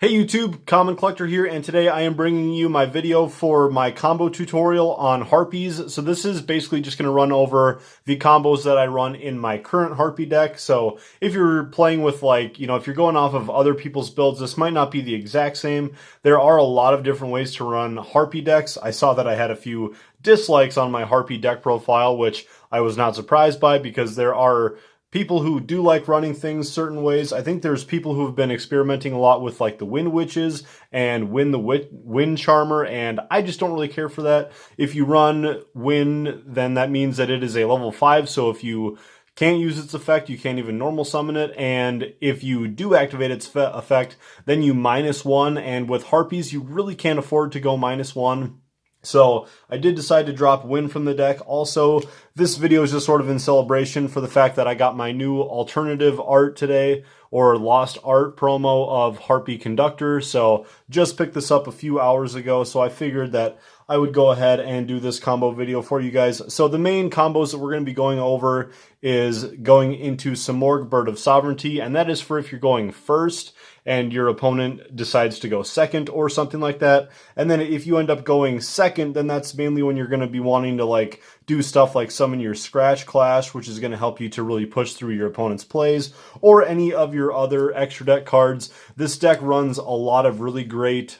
Hey YouTube, Common Collector here, and today I am bringing you my video for my combo tutorial on Harpies. So this is basically just going to run over the combos that I run in my current Harpie deck. So if you're playing with if you're going off of other people's builds, this might not be the exact same. There are a lot of different ways to run Harpie decks. I saw that I had a few dislikes on my Harpie deck profile, which I was not surprised by because there are people who do like running things certain ways. I think there's people who have been experimenting a lot with like the Wind Witches and Wind Charmer, and I just don't really care for that. If you run Wind, then that means that it is a level 5, so if you can't use its effect, you can't even normal summon it, and if you do activate its effect, then you -1, and with Harpies, you really can't afford to go -1. So I did decide to drop Wind from the deck. Also, this video is just sort of in celebration for the fact that I got my new alternative art today, or lost art promo of Harpie Conductor. So just picked this up a few hours ago, so I figured that I would go ahead and do this combo video for you guys. So the main combos that we're going to be going over is going into some more Bird of Sovereignty, and that is for if you're going first and your opponent decides to go second or something like that. And then if you end up going second, then that's mainly when you're going to be wanting to do stuff like summon your Scratch Clash, which is going to help you to really push through your opponent's plays, or any of your other extra deck cards. This deck runs a lot of really great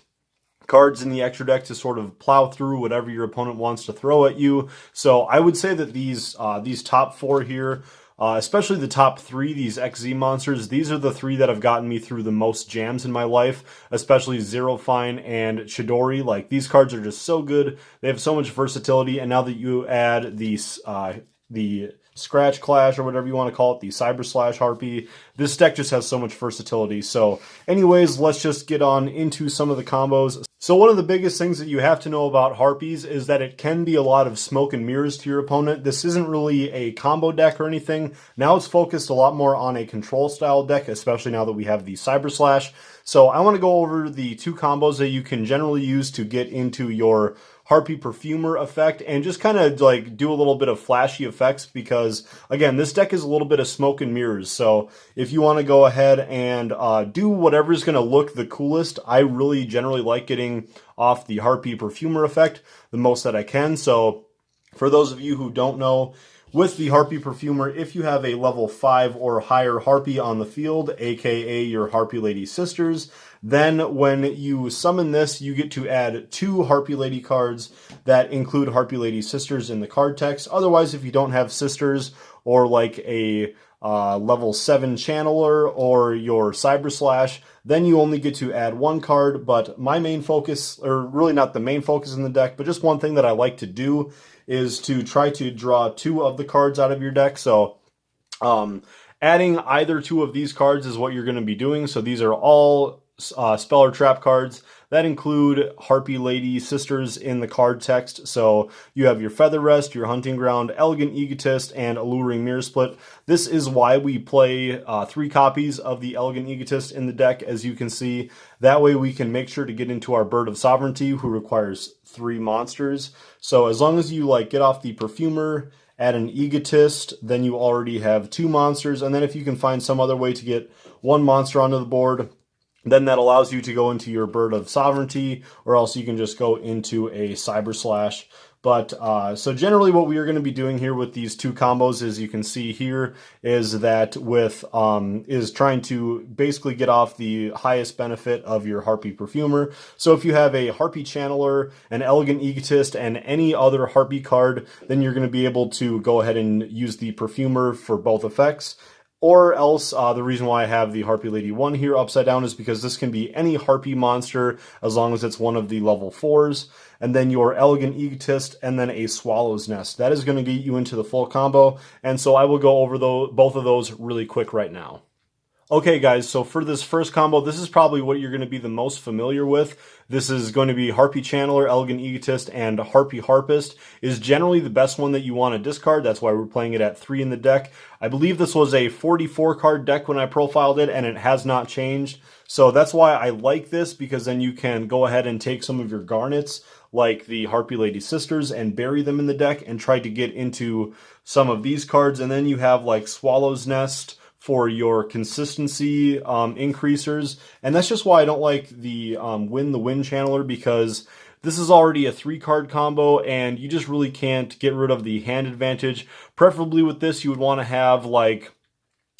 cards in the extra deck to sort of plow through whatever your opponent wants to throw at you. So I would say that these top 4 here, especially the top 3, these XZ monsters, these are the 3 that have gotten me through the most jams in my life, especially Zero Fine and Chidori. Like, these cards are just so good. They have so much versatility, and now that you add the Scratch Clash, or whatever you want to call it, the Cyber Slash Harpie, this deck just has so much versatility. So anyways, let's just get on into some of the combos. So one of the biggest things that you have to know about Harpies is that it can be a lot of smoke and mirrors to your opponent. This isn't really a combo deck or anything. Now it's focused a lot more on a control style deck, especially now that we have the Cyber Slash. So I want to go over the 2 combos that you can generally use to get into your Harpie Perfumer effect, and just kind of do a little bit of flashy effects, because again, this deck is a little bit of smoke and mirrors. So if you want to go ahead and do whatever is going to look the coolest, I really generally like getting off the Harpie Perfumer effect the most that I can. So for those of you who don't know, with the Harpie Perfumer, if you have a level 5 or higher Harpie on the field, aka your Harpie Lady Sisters, then when you summon this, you get to add 2 Harpie Lady cards that include Harpie Lady Sisters in the card text. Otherwise, if you don't have Sisters, or like a level 7 Channeler or your Cyber Slash, then you only get to add 1 card. But my main focus, or really not the main focus in the deck, but just one thing that I like to do, is to try to draw 2 of the cards out of your deck. So adding either 2 of these cards is what you're going to be doing. So these are all spell or trap cards that include Harpie Lady Sisters in the card text. So you have your Feather Rest, your Hunting Ground, Elegant Egotist, and Alluring Mirror Split. This is why we play 3 copies of the Elegant Egotist in the deck, as you can see. That way we can make sure to get into our Bird of Sovereignty, who requires 3 monsters. So as long as you get off the Perfumer, add an Egotist, then you already have 2 monsters. And then if you can find some other way to get 1 monster onto the board, then that allows you to go into your Bird of Sovereignty, or else you can just go into a Cyber Slash. But so generally what we are going to be doing here with these 2 combos, as you can see here, is that is trying to basically get off the highest benefit of your Harpie Perfumer. So if you have a Harpie Channeler, an Elegant Egotist, and any other Harpie card, then you're going to be able to go ahead and use the Perfumer for both effects. Or else, the reason why I have the Harpie Lady 1 here upside down is because this can be any Harpie monster as long as it's one of the level 4s. And then your Elegant Egotist, and then a Swallow's Nest. That is going to get you into the full combo. And so I will go over both of those really quick right now. Okay guys, so for this first combo, this is probably what you're going to be the most familiar with. This is going to be Harpie Channeler, Elegant Egotist, and Harpie Harpist is generally the best one that you want to discard. That's why we're playing it at 3 in the deck. I believe this was a 44 card deck when I profiled it, and it has not changed. So that's why I like this, because then you can go ahead and take some of your garnets, like the Harpie Lady Sisters, and bury them in the deck and try to get into some of these cards. And then you have like Swallow's Nest for your consistency increasers. And that's just why I don't like the Win the Win channeler, because this is already a 3-card combo, and you just really can't get rid of the hand advantage. Preferably with this, you would want to have like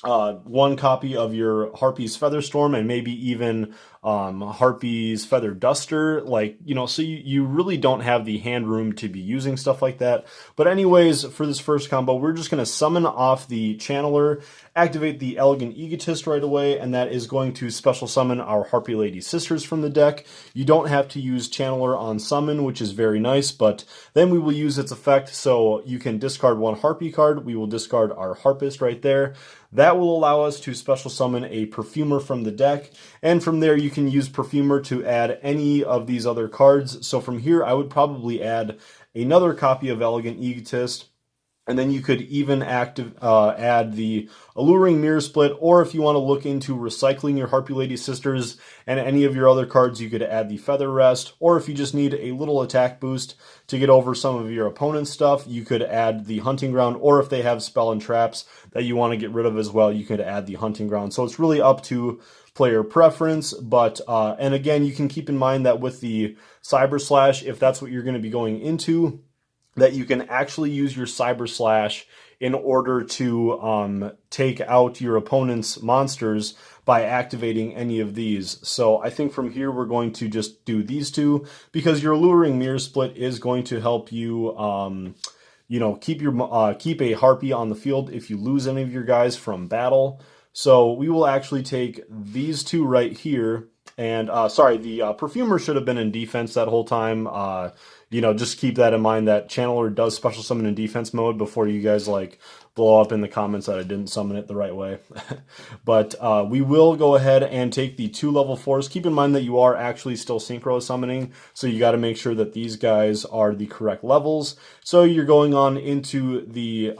one copy of your Harpie's Featherstorm, and maybe even Harpie's Feather Duster, like, you know, so you really don't have the hand room to be using stuff like that. But anyways, for this first combo, we're just going to summon off the channeler, activate the Elegant Egotist right away, and that is going to special summon our Harpie Lady Sisters from the deck. You don't have to use channeler on summon, which is very nice, but then we will use its effect, so you can discard one Harpie card. We will discard our Harpist right there. That will allow us to special summon a Perfumer from the deck, and from there you can use Perfumer to add any of these other cards. So from here I would probably add another copy of Elegant Egotist, and then you could even add the Alluring Mirror Split, or if you want to look into recycling your Harpie Lady Sisters and any of your other cards, you could add the Feather Rest, or if you just need a little attack boost to get over some of your opponent's stuff, you could add the Hunting Ground, or if they have Spell and Traps that you want to get rid of as well, you could add the Hunting Ground. So it's really up to player preference, but and again, you can keep in mind that with the Cyber Slash, if that's what you're going to be going into, that you can actually use your Cyber Slash in order to take out your opponent's monsters by activating any of these. So I think from here we're going to just do these two, because your Alluring Mirror Split is going to help you, you know, keep a Harpie on the field if you lose any of your guys from battle. So we will actually take these two right here. And sorry, the Perfumer should have been in defense that whole time. You know, just keep that in mind, that channeler does special summon in defense mode, before you guys like blow up in the comments that I didn't summon it the right way. But we will go ahead and take the 2 level 4s. Keep in mind that you are actually still synchro summoning, so you got to make sure that these guys are the correct levels. So you're going on into the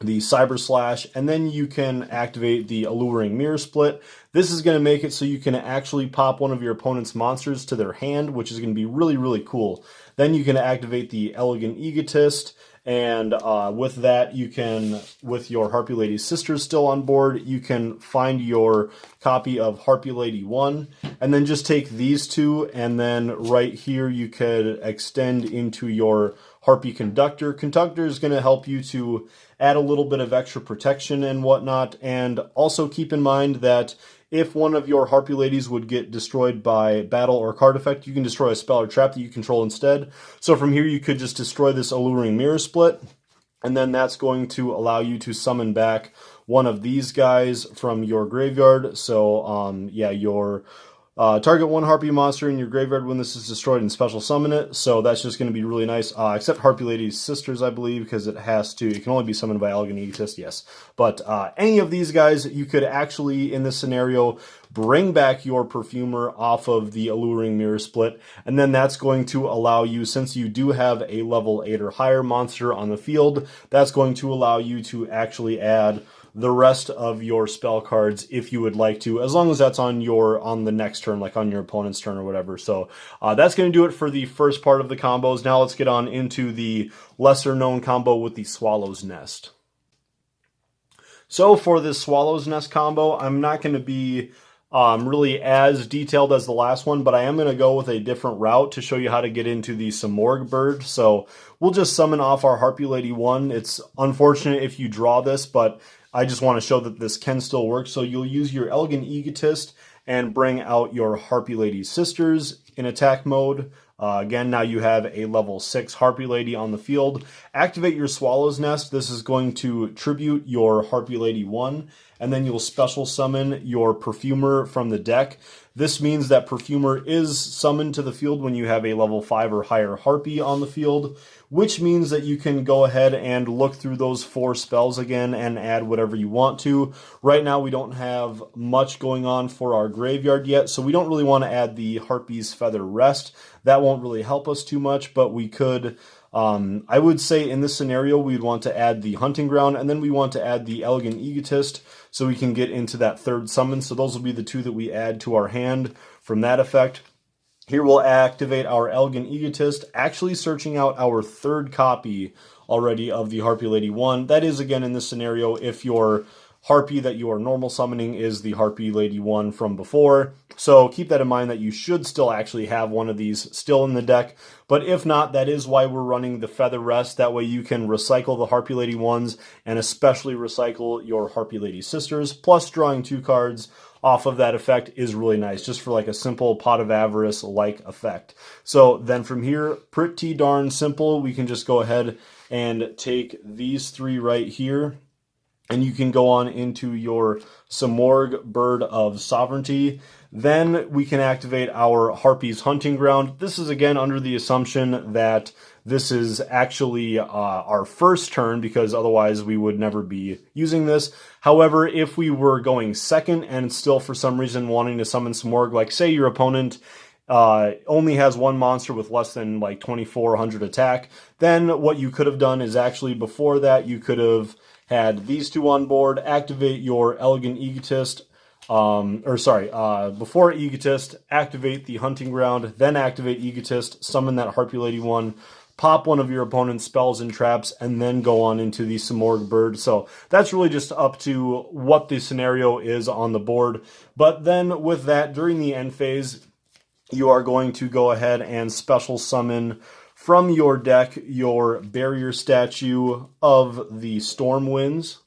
Cyber Slash, and then you can activate the Alluring Mirror Split. This is going to make it so you can actually pop one of your opponent's monsters to their hand, which is going to be really, really cool. Then you can activate the Elegant Egotist, and with that, you can, with your Harpie Lady Sisters still on board, you can find your copy of Harpie Lady 1, and then just take these two, and then right here you could extend into your Harpie Conductor. Conductor is going to help you to add a little bit of extra protection and whatnot, and also keep in mind that if one of your Harpie Ladies would get destroyed by battle or card effect, you can destroy a spell or trap that you control instead. So from here you could just destroy this Alluring Mirror Split, and then that's going to allow you to summon back one of these guys from your graveyard. So yeah, your target one Harpie monster in your graveyard when this is destroyed and special summon it. So that's just going to be really nice. Except Harpie Lady's Sisters, I believe, because it can only be summoned by Elegant Egotist, yes. But any of these guys, you could actually, in this scenario, bring back your Perfumer off of the Alluring Mirror Split, and then that's going to allow you, since you do have a level 8 or higher monster on the field, that's going to allow you to actually add the rest of your spell cards if you would like to, as long as that's on the next turn, like on your opponent's turn or whatever. So that's going to do it for the first part of the combos. Now let's get on into the lesser known combo with the Swallow's Nest. So for this Swallow's Nest combo, I'm not going to be really as detailed as the last one, but I am going to go with a different route to show you how to get into the Samorg Bird. So we'll just summon off our Harpie Lady 1. It's unfortunate if you draw this, but I just want to show that this can still work. So you'll use your Elegant Egotist and bring out your Harpie Lady Sisters in attack mode. Again, now you have a level 6 Harpie Lady on the field. Activate your Swallow's Nest. This is going to tribute your Harpie Lady 1, and then you'll special summon your Perfumer from the deck. This means that Perfumer is summoned to the field when you have a level 5 or higher Harpie on the field, which means that you can go ahead and look through those 4 spells again and add whatever you want to. Right now we don't have much going on for our graveyard yet, so we don't really want to add the Harpie's Feather Rest. That won't really help us too much, but we could, I would say in this scenario we'd want to add the Hunting Ground, and then we want to add the Elegant Egotist so we can get into that 3rd summon. So those will be the 2 that we add to our hand from that effect. Here we'll activate our Elegant Egotist, actually searching out our 3rd copy already of the Harpie Lady 1. That is, again, in this scenario, if your Harpie that you are normal summoning is the Harpie Lady 1 from before. So keep that in mind that you should still actually have one of these still in the deck. But if not, that is why we're running the Feather Rest. That way you can recycle the Harpie Lady 1s and especially recycle your Harpie Lady Sisters. Plus drawing 2 cards off of that effect is really nice, just for like a simple Pot of Avarice-like effect. So then from here, pretty darn simple. We can just go ahead and take these 3 right here, and you can go on into your Simorgh Bird of Sovereignty. Then we can activate our Harpie's Hunting Ground. This is again under the assumption that this is actually our first turn, because otherwise we would never be using this. However, if we were going second and still for some reason wanting to summon Simorgh, like say your opponent only has 1 monster with less than like 2400 attack, then what you could have done is actually before that you could have had these 2 on board, activate your Elegant Egotist, before Egotist, activate the Hunting Ground, then activate Egotist, summon that Harpie Lady 1, pop one of your opponent's spells and traps, and then go on into the Simorgh Bird. So that's really just up to what the scenario is on the board. But then with that, during the end phase, you are going to go ahead and special summon from your deck your Barrier Statue of the Storm Winds.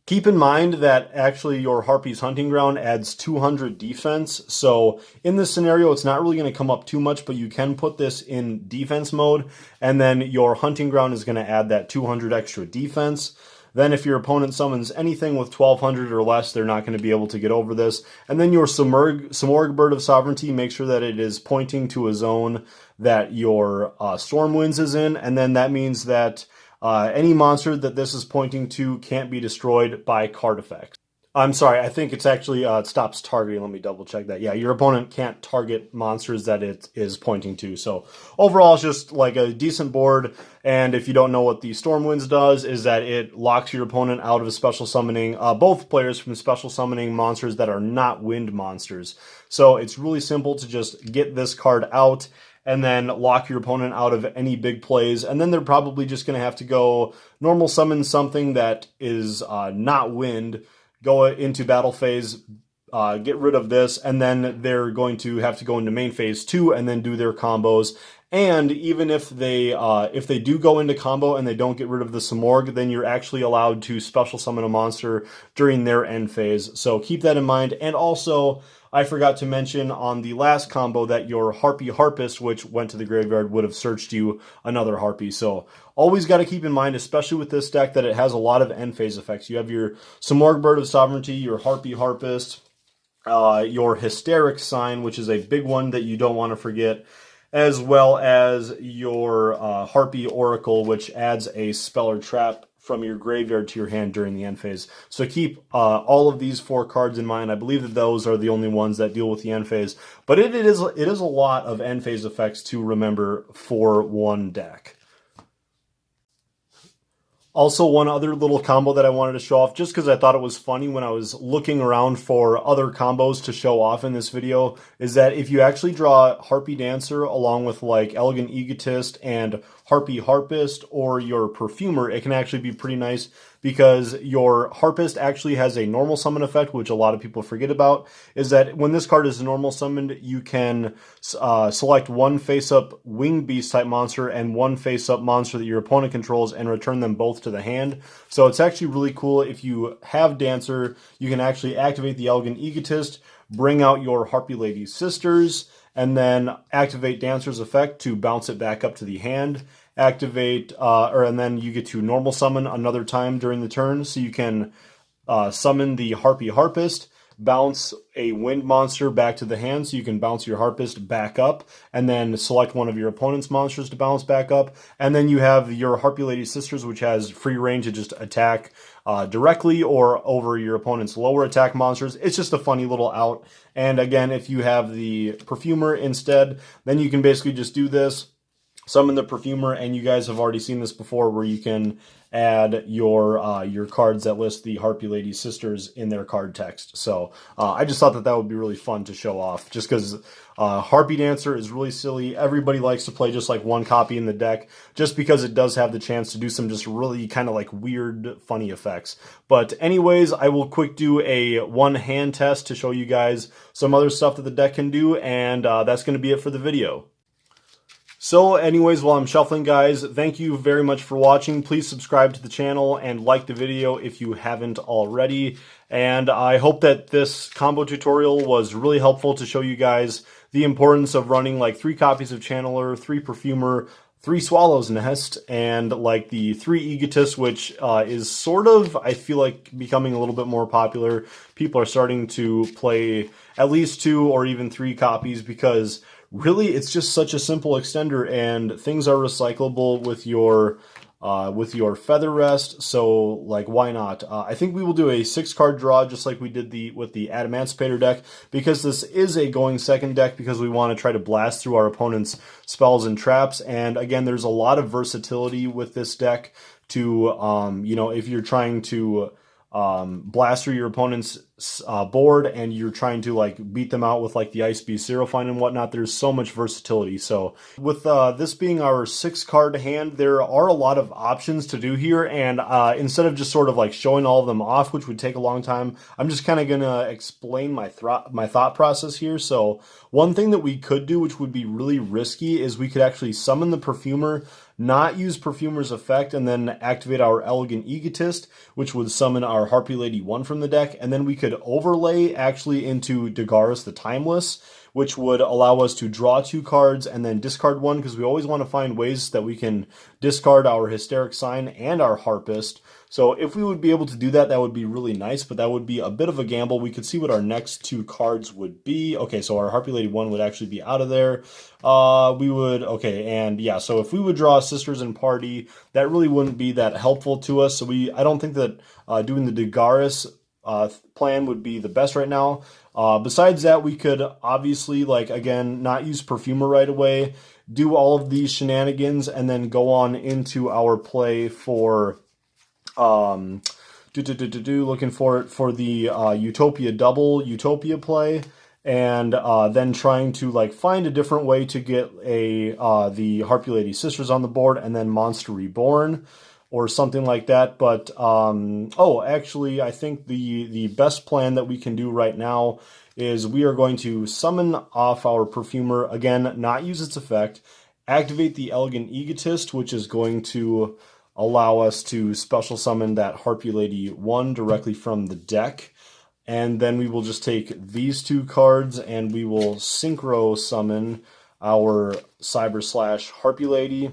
Keep in mind that actually your Harpie's Hunting Ground adds 200 defense, so in this scenario it's not really going to come up too much, but you can put this in defense mode, and then your Hunting Ground is going to add that 200 extra defense. Then if your opponent summons anything with 1200 or less, they're not going to be able to get over this. And then your Simorgh Bird of Sovereignty, make sure that it is pointing to a zone that your Storm Winds is in, and then that means that any monster that this is pointing to can't be destroyed by card effects. I'm sorry, I think it's actually, it stops targeting. Let me double check that. Yeah, your opponent can't target monsters that it is pointing to. So overall, it's just like a decent board. And if you don't know what the Storm Winds does, is that it locks your opponent out of special summoning both players from special summoning monsters that are not wind monsters. So it's really simple to just get this card out and then lock your opponent out of any big plays. And then they're probably just going to have to go normal summon something that is not wind, go into battle phase, get rid of this, and then they're going to have to go into main phase 2 and then do their combos. And even if they do go into combo and they don't get rid of the Simorgh, then you're actually allowed to special summon a monster during their end phase. So keep that in mind. And also, I forgot to mention on the last combo that your Harpie Harpist, which went to the graveyard, would have searched you another Harpie. So always got to keep in mind, especially with this deck, that it has a lot of end phase effects. You have your Simorgh Bird of Sovereignty, your Harpie Harpist, your Hysteric Sign, which is a big one that you don't want to forget, as well as your Harpie Oracle, which adds a spell or trap from your graveyard to your hand during the end phase. So keep all of these 4 cards in mind. I believe that those are the only ones that deal with the end phase, but it is a lot of end phase effects to remember for one deck. Also, one other little combo that I wanted to show off, just because I thought it was funny when I was looking around for other combos to show off in this video, is that if you actually draw Harpie Dancer along with like Elegant Egotist and Harpie Harpist or your Perfumer, it can actually be pretty nice, because your Harpist actually has a normal summon effect, which a lot of people forget about, is that when this card is normal summoned, you can select one face-up Winged Beast type monster and one face-up monster that your opponent controls and return them both to the hand. So it's actually really cool. If you have Dancer, you can actually activate the Elegant Egotist, bring out your Harpie Lady Sisters, and then activate Dancer's effect to bounce it back up to the hand. Activate, and then you get to normal summon another time during the turn, so you can summon the Harpie Harpist, bounce a wind monster back to the hand, so you can bounce your Harpist back up, and then select one of your opponent's monsters to bounce back up. And then you have your Harpie Lady Sisters, which has free range to just attack directly or over your opponent's lower attack monsters. It's just a funny little out. And again, if you have the Perfumer instead, then you can basically just do this, summon the Perfumer, and you guys have already seen this before where you can add your cards that list the Harpie Lady Sisters in their card text. So I just thought that that would be really fun to show off, just because Harpie Dancer is really silly. Everybody likes to play just like one copy in the deck, just because it does have the chance to do some just really kind of like weird, funny effects. But anyways, I will quick do a one hand test to show you guys some other stuff that the deck can do, and that's going to be it for the video. So anyways, while I'm shuffling, guys, thank you very much for watching. Please subscribe to the channel and like the video if you haven't already. And I hope that this combo tutorial was really helpful to show you guys the importance of running like 3 copies of Channeler, 3 Perfumer, 3 Swallow's Nest, and like the 3 Egotist, which is sort of, I feel like, becoming a little bit more popular. People are starting to play at least 2 or even 3 copies because really it's just such a simple extender, and things are recyclable with your Feather Rest, so like why not? I think we will do a 6-card draw just like we did with the Adamancipator deck, because this is a going second deck because we want to try to blast through our opponent's spells and traps. And again, there's a lot of versatility with this deck to you know, if you're trying to blast through your opponent's board and you're trying to like beat them out with like the Ice Beast Zero Fine and whatnot, there's so much versatility. So with this being our 6-card hand, there are a lot of options to do here, and instead of just sort of like showing all of them off, which would take a long time, I'm just kind of gonna explain my thought process here. So one thing that we could do, which would be really risky, is we could actually summon the Perfumer, not use Perfumer's effect, and then activate our Elegant Egotist, which would summon our Harpie Lady 1 from the deck, and then we could overlay actually into Dagaris the Timeless, which would allow us to draw 2 cards and then discard 1, because we always want to find ways that we can discard our Hysteric Sign and our Harpist. So if we would be able to do that, that would be really nice, but that would be a bit of a gamble. We could see what our next 2 cards would be. Okay, so our Harpie Lady 1 would actually be out of there. Okay, and yeah, so if we would draw Sisters and Party, that really wouldn't be that helpful to us. So I don't think that doing the Dagaris plan would be the best right now. Besides that, we could obviously, like, again, not use Perfumer right away, do all of these shenanigans, and then go on into our play for looking for the Utopia double Utopia play, and then trying to like find a different way to get the Harpie Lady Sisters on the board, and then Monster Reborn or something like that. But oh, actually, I think the best plan that we can do right now is we are going to summon off our Perfumer, again, not use its effect, activate the Elegant Egotist, which is going to allow us to special summon that Harpie Lady 1 directly from the deck. And then we will just take these 2 cards and we will synchro summon our Cyber Slash Harpie Lady.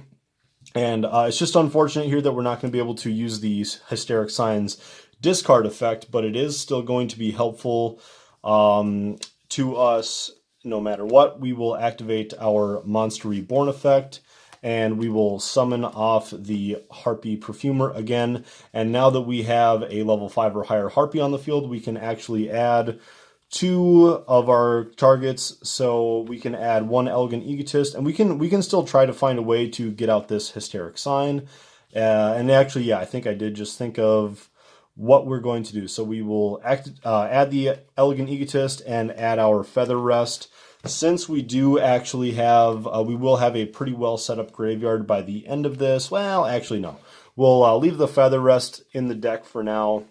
And it's just unfortunate here that we're not going to be able to use the Hysteric Signs discard effect, but it is still going to be helpful to us no matter what. We will activate our Monster Reborn effect, and we will summon off the Harpie Perfumer again. And now that we have a level 5 or higher Harpie on the field, we can actually add 2 of our targets. So we can add 1 Elegant Egotist, and we can still try to find a way to get out this Hysteric Sign. And actually, yeah, I think I did just think of what we're going to do. So we will add the Elegant Egotist and add our Feather Rest. Since we do actually have, we will have a pretty well set up graveyard by the end of this. Well, actually, no. We'll leave the Feather Rest in the deck for now.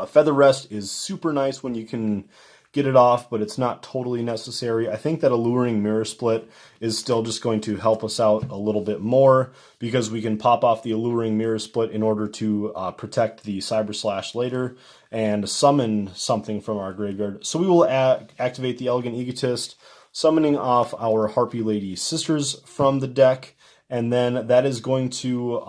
Feather Rest is super nice when you can get it off, but it's not totally necessary. I think that Alluring Mirror Split is still just going to help us out a little bit more, because we can pop off the Alluring Mirror Split in order to protect the Cyber Slash later and summon something from our graveyard. So we will activate the Elegant Egotist, summoning off our Harpie Lady Sisters from the deck, and then that is going to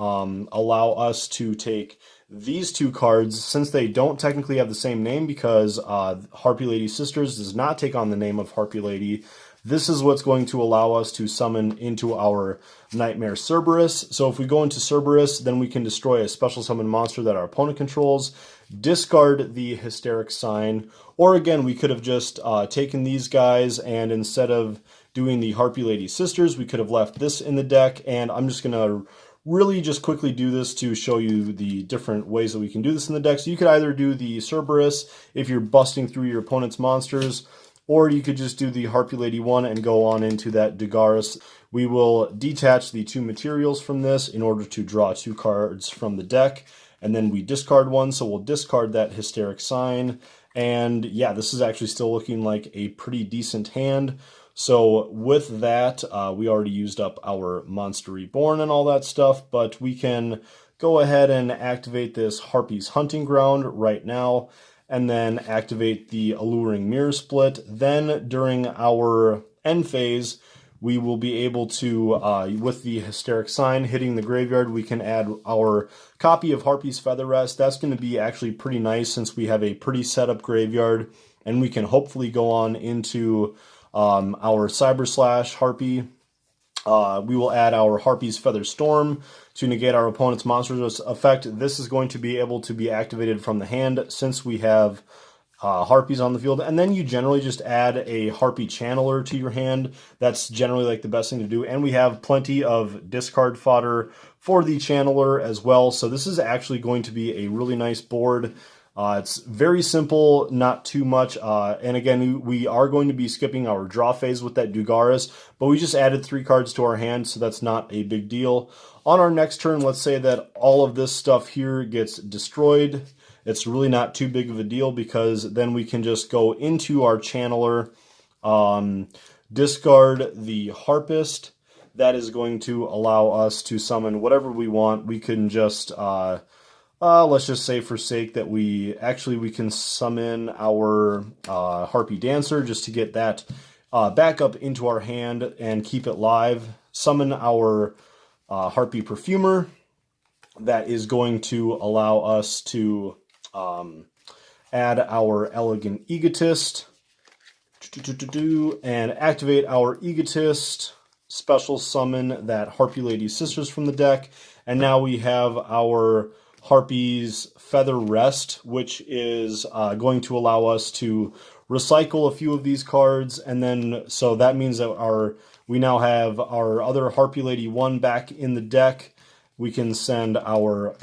allow us to take these 2 cards, since they don't technically have the same name, because Harpie Lady Sisters does not take on the name of Harpie Lady. This is what's going to allow us to summon into our Nightmare Cerberus. So if we go into Cerberus, then we can destroy a special summon monster that our opponent controls, discard the Hysteric Sign, or again, we could have just taken these guys, and instead of doing the Harpie Lady Sisters, we could have left this in the deck, and I'm just going to really just quickly do this to show you the different ways that we can do this in the deck. So you could either do the Cerberus if you're busting through your opponent's monsters, or you could just do the Harpie Lady 1 and go on into that Dugaris. We will detach the 2 materials from this in order to draw 2 cards from the deck, and then we discard 1, so we'll discard that Hysteric Sign. And yeah, this is actually still looking like a pretty decent hand. So with that, we already used up our Monster Reborn and all that stuff, but we can go ahead and activate this Harpie's Hunting Ground right now, and then activate the Alluring Mirror Split. Then during our end phase, we will be able to, with the Hysteric Sign hitting the graveyard, we can add our copy of Harpie's Feather Rest. That's going to be actually pretty nice since we have a pretty set up graveyard, and we can hopefully go on into our Cyber Slash Harpie. We will add our Harpie's Feather Storm to negate our opponent's monster's effect. This is going to be able to be activated from the hand since we have Harpies on the field, and then you generally just add a Harpie Channeler to your hand. That's generally like the best thing to do, and we have plenty of discard fodder for the Channeler as well, so this is actually going to be a really nice board. It's very simple, not too much, and again, we are going to be skipping our draw phase with that Dugaris, but we just added 3 cards to our hand, so that's not a big deal. On our next turn, let's say that all of this stuff here gets destroyed. It's really not too big of a deal because then we can just go into our Channeler, discard the Harpist. That is going to allow us to summon whatever we want. We can just, let's just say for sake that we can summon our Harpie Dancer just to get that back up into our hand and keep it live. Summon our Harpie Perfumer. That is going to allow us to add our Elegant Egotist, and activate our Egotist, special summon that Harpie Lady Sisters from the deck, and now we have our Harpie's Feather Rest, which is going to allow us to recycle a few of these cards, and then so that means that we now have our other Harpie Lady 1 back in the deck. We can send our,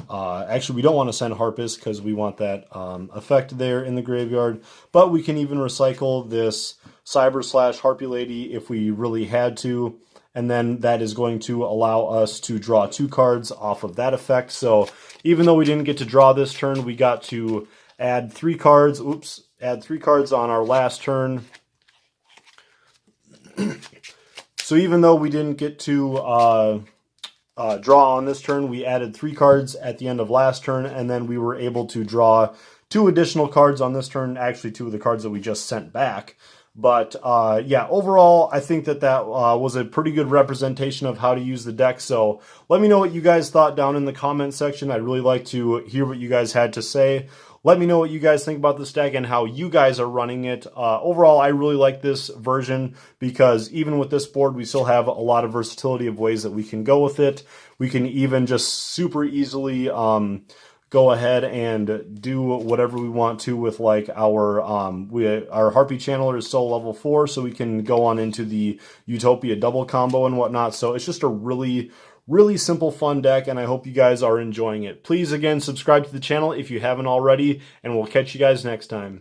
actually we don't want to send Harpist because we want that effect there in the graveyard, but we can even recycle this Cyber Slash Harpie Lady if we really had to, and then that is going to allow us to draw 2 cards off of that effect. So even though we didn't get to draw this turn, we got to add 3 cards, add 3 cards on our last turn. So even though we didn't get to draw on this turn, we added 3 cards at the end of last turn, and then we were able to draw 2 additional cards on this turn, actually 2 of the cards that we just sent back. But yeah, overall, I think that was a pretty good representation of how to use the deck. So let me know what you guys thought down in the comment section. I'd really like to hear what you guys had to say. Let me know what you guys think about this deck and how you guys are running it. Overall, I really like this version because even with this board, we still have a lot of versatility of ways that we can go with it. We can even just super easily go ahead and do whatever we want to with like our Harpie Channeler is still level 4, so we can go on into the Utopia double combo and whatnot. So it's just a really simple, fun deck, and I hope you guys are enjoying it. Please, again, subscribe to the channel if you haven't already, and we'll catch you guys next time.